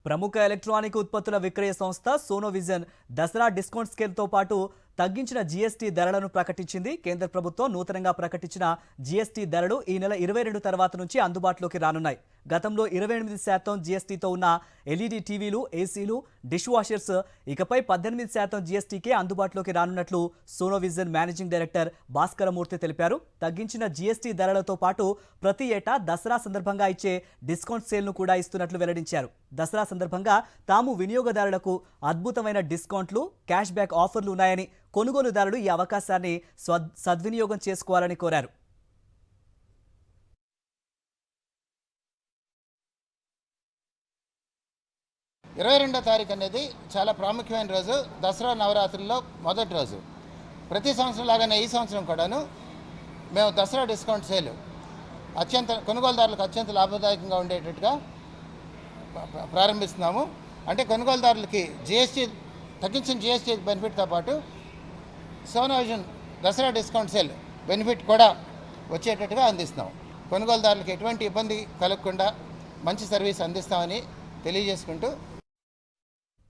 ప్రముఖ ఎలక్ట్రానిక్ ఉత్పత్తుల విక్రయ సంస్థ సోనోవిజన్ దసరా డిస్కౌంట్ స్కేల్తో పాటు తగ్గించిన జీఎస్టీ ధరలను ప్రకటించింది. కేంద్ర ప్రభుత్వం నూతనంగా ప్రకటించిన జీఎస్టీ ధరలు ఈ నెల 22 తర్వాత నుంచి అందుబాటులోకి రానున్నాయి. గతంలో 28% జీఎస్టీతో ఉన్న ఎల్ఈడి టీవీలు, ఏసీలు, డిష్ వాషర్స్ ఇకపై 18% జీఎస్టీకే అందుబాటులోకి రానున్నట్లు సోనోవిజన్ మేనేజింగ్ డైరెక్టర్ భాస్కరమూర్తి తెలిపారు. తగ్గించిన జీఎస్టీ ధరలతో పాటు ప్రతి ఏటా దసరా సందర్భంగా ఇచ్చే డిస్కౌంట్ సేల్ను కూడా ఇస్తున్నట్లు వెల్లడించారు. దసరా సందర్భంగా తాము వినియోగదారులకు అద్భుతమైన డిస్కౌంట్లు, క్యాష్ బ్యాక్ ఆఫర్లు ఉన్నాయని, కొనుగోలుదారులు ఈ అవకాశాన్ని సద్వినియోగం చేసుకోవాలని కోరారు. తారీఖు అనేది చాలా ప్రాముఖ్యమైన రోజు. దసరా నవరాత్రుల్లో మొదటి రోజు. ప్రతి సంవత్సరం లాగానే ఈ సంవత్సరం కూడాను మేము దసరా డిస్కౌంట్ సేల్ కొనుగోలుదారులకు అత్యంత లాభదాయకంగా ఉండేటట్టుగా ప్రారంభిస్తున్నాము. అంటే కొనుగోలుదారులకి తగ్గించిన జీఎస్టీ బెనిఫిట్తో పాటు Sonovision Dasara discount sale benefit కూడా వచ్చేటట్టుగా అందిస్తున్నాం. కొనుగోలుదారులకు ఎటువంటి ఇబ్బంది కలగకుండా మంచి సర్వీస్ అందిస్తామని తెలియజేసుకుంటూ